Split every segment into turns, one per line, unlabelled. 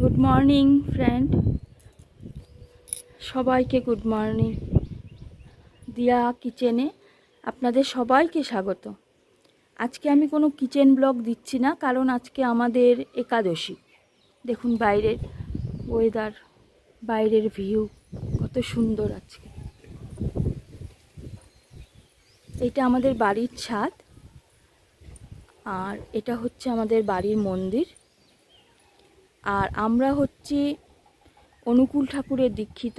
Good morning friend, সবাইকে good morning. দিয়া কিচেনে আপনাদের সবাইকে স্বাগত। আজকে আমি কোনো কিচেন ব্লগ দিচ্ছি না, কারণ আজকে আমাদের একাদশী। দেখুন বাইরের ওয়েদার, বাইরের ভিউ কত সুন্দর আজকে। এটা আমাদের বাড়ির ছাদ, আর এটা হচ্ছে আমাদের বাড়ির মন্দির। আর আমরা হচ্ছি অনুকূল ঠাকুরের দীক্ষিত।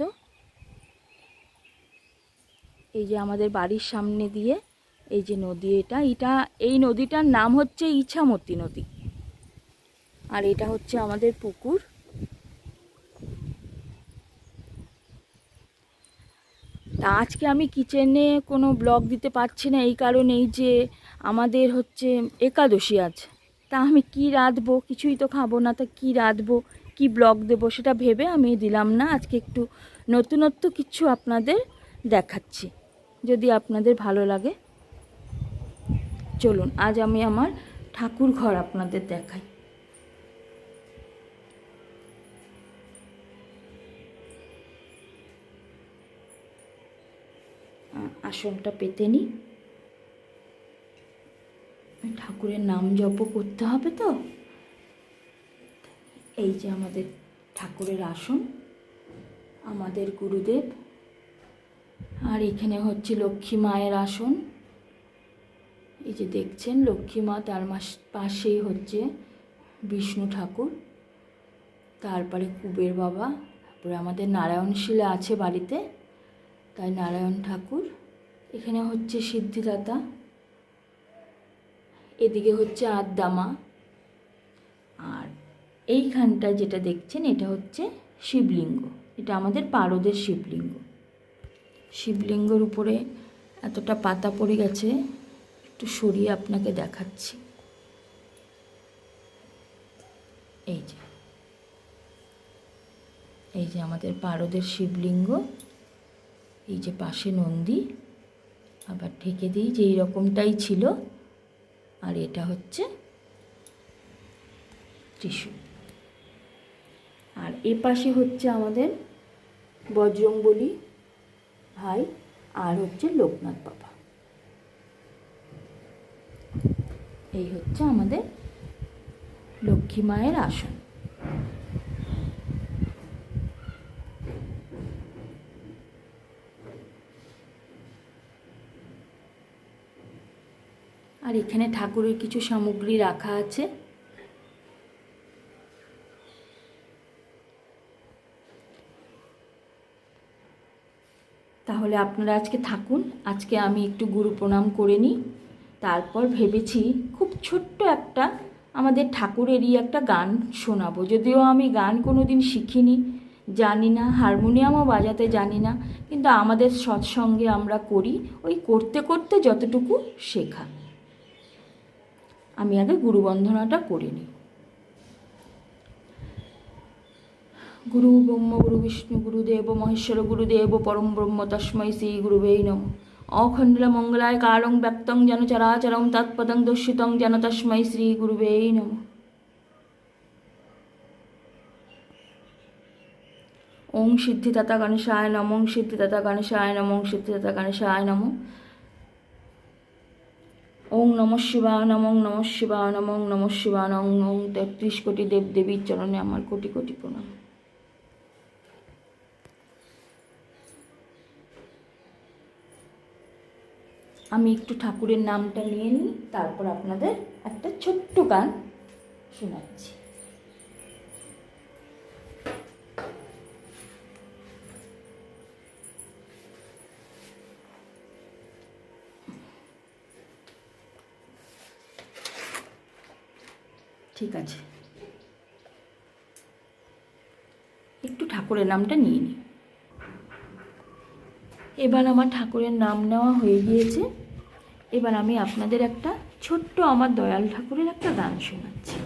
এই যে আমাদের বাড়ির সামনে দিয়ে এই যে নদী, এই নদীটার নাম হচ্ছে ইছামতি নদী। আর এটা হচ্ছে আমাদের পুকুর। তা আজকে আমি কিচেনে কোনো ব্লগ দিতে পারছি না, এই কারণেই যে আমাদের হচ্ছে একাদশী আছে। তা আমি কি রাঁধবো, কিছুই তো খাবো না, তা কি রাঁধবো, কি ব্লগ দেবো সেটা ভেবে আমি দিলাম না। আজকে একটু নতুনত্ব কিছু আপনাদের দেখাচ্ছি, যদি আপনাদের ভালো লাগে। চলুন আজ আমি আমার ঠাকুর ঘর আপনাদের দেখাই। আসনটা পেতে নিই, ঠাকুরের নাম জপ করতে হবে তো। এই যে আমাদের ঠাকুরের আসন, আমাদের গুরুদেব। আর এখানে হচ্ছে লক্ষ্মী মায়ের আসন। এই যে দেখছেন লক্ষ্মী মা, তার পাশেই হচ্ছে বিষ্ণু ঠাকুর, তারপরে কুবের বাবা, তারপরে আমাদের নারায়ণশিলা আছে বাড়িতে, তাই নারায়ণ ঠাকুর। এখানে হচ্ছে সিদ্ধিদাতা, এদিকে হচ্ছে আদ্দামা। আর এইখানটায় যেটা দেখছেন এটা হচ্ছে শিবলিঙ্গ, এটা আমাদের পারদের শিবলিঙ্গ। শিবলিঙ্গর উপরে এতটা পাতা পড়ে গেছে, একটু সরিয়ে আপনাকে দেখাচ্ছি। এই যে আমাদের পারদের শিবলিঙ্গ, এই যে পাশে নন্দী, আবার ঢেকে দিই যে এইরকমটাই ছিল। আর এটা হচ্ছে ত্রিশূল। আর এ পাশে হচ্ছে আমাদের বজরংবলী ভাই, আর হচ্ছে লোকনাথ বাবা। এই হচ্ছে আমাদের লক্ষ্মী মায়ের আসন। আর এখানে ঠাকুরের কিছু সামগ্রী রাখা আছে। তাহলে আপনারা আজকে থাকুন, আজকে আমি একটু গুরু প্রণাম করে নিই। তারপর ভেবেছি খুব ছোট্ট একটা আমাদের ঠাকুরেরই একটা গান শোনাবো। যদিও আমি গান কোনো দিন শিখিনি, জানি না, হারমোনিয়ামও বাজাতে জানি না, কিন্তু আমাদের সৎসঙ্গে আমরা করি, ওই করতে করতে যতটুকু শেখা। আমি আগে গুরুবন্দনাটা করে নিই। গুরু ব্রহ্ম গুরু বিষ্ণু গুরুদেব মহেশ্বর গুরুদেব পরম ব্রহ্ম তস্मै শ্রী গুরুবে নমঃ। অখণ্ডল মঙ্গলায় কালং ব্যক্তং যেন চরাচরং তৎপদং দর্শিতং যেন তস্मै শ্রী গুরুবে নমঃ। ওং সিদ্ধিদাতা গণেশায় নমঃ, সিদ্ধিদাতা গণেশায় নমঃ, সিদ্ধিদাতা গণেশায় নমঃ। ওং নমঃ শিবায় নমঃ, নমঃ শিবায় নমঃ, নমঃ শিবায় নমঃ। ওং ৩৩ কোটি দেবদেবীর চরণে আমার কোটি কোটি প্রণাম। আমি একটু ঠাকুরের নামটা নিয়ে নিই, তারপর আপনাদের একটা ছোট্ট গান শোনাচ্ছি। ঠিক আছে, একটু ঠাকুরের নামটা নিয়ে নিই। এবার আমার ঠাকুরের নাম নেওয়া হয়ে গিয়েছে। এবার আমি আপনাদের একটা ছোট্ট আমার দয়াল ঠাকুরের একটা গান শোনাচ্ছি।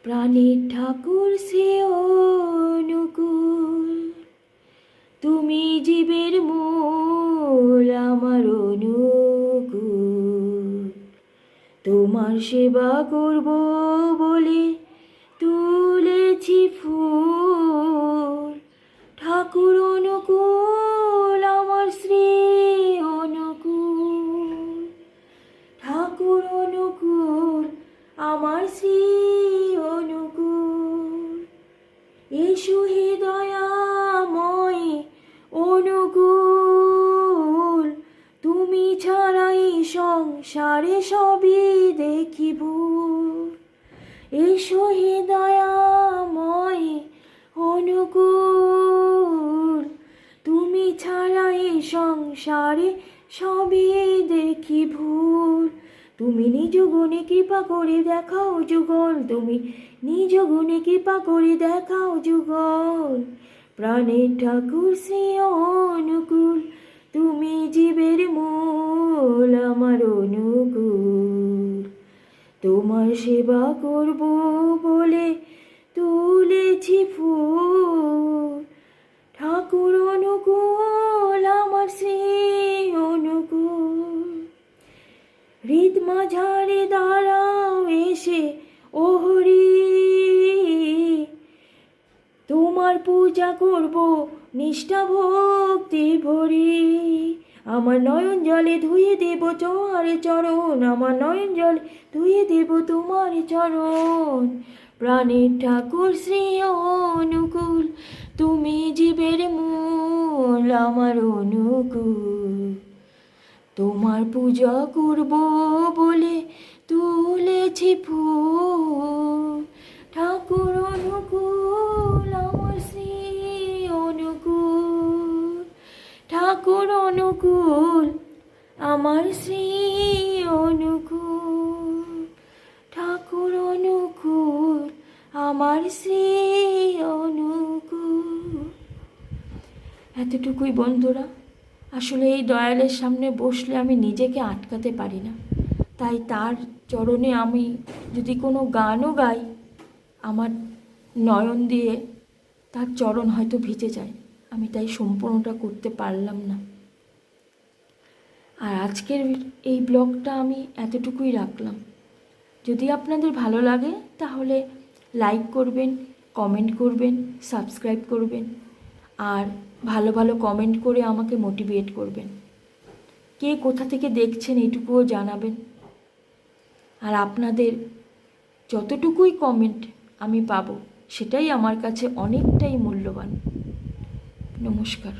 প্রাণের ঠাকুর সে অনুকূল, তুমি জীবের মূল আমার অনুকূল, তোমার সেবা করব বলে তুলেছি ফুল, ঠাকুর অনুকূল আমার শ্রী অনুকূল, ঠাকুর অনুকূল আমার শ্রী অনুকূল, এসো হে দয়াময় অনুকূল, তুমি ছাড়াই সংসারে সবই দেখি ভুল, এসো হে দয়াময় অনুকূল, তুমি ছাড়াই সংসারে সবই দেখি ভুল, তুমি নিজ গুণে কৃপা করে দেখাও যুগল, তুমি নিজ গুণে কৃপা করে দেখাও যুগল, প্রাণের ঠাকুর শ্রী অনুকূল, তুমি জীবের মূল আমার অনুকূল, তোমার সেবা করব বলে তুলেছি ফুল, ঠাকুর অনুকূল আমার শ্রী অনুকূল, হৃদ মাঝারে দাঁড়াও এসে ও হরি, তোমার পূজা করব নিষ্ঠা ভক্তি ভরি, আমার নয়ন জলে ধুয়ে দেব তোমার চরণ, আমার নয়ন জলে ধুয়ে দেব তোমার চরণ, প্রাণের ঠাকুর শ্রী অনুকূল, তুমি জীবের মূল আমার অনুকূল, তোমার পূজা করব বলে তুলেছি ফুল, ঠাকুর অনুকূল আমার শ্রী অনুকূল, ঠাকুর অনুকূল আমার শ্রী অনুকূল, ঠাকুর অনুকূল আমার শ্রী অনুকূল। এতটুকুই বন্ধুরা। আসলে এই দয়ালের সামনে বসলে আমি নিজেকে আটকাতে পারি না, তাই তার চরণে আমি যদি কোনো গানও গাই, আমার নয়ন দিয়ে তার চরণ হয়তো ভিজে যায়, আমি তাই সম্পূর্ণটা করতে পারলাম না। আর আজকের এই ব্লগটা আমি এতটুকুই রাখলাম। যদি আপনাদের ভালো লাগে তাহলে লাইক করবেন, কমেন্ট করবেন, সাবস্ক্রাইব করবেন, আর ভালো ভালো কমেন্ট করে আমাকে মোটিভেট করবেন। কে কোথা থেকে দেখছেন এইটুকুও জানাবেন। আর আপনাদের যতটুকুই কমেন্ট আমি পাবো সেটাই আমার কাছে অনেকটাই মূল্যবান। নমস্কার।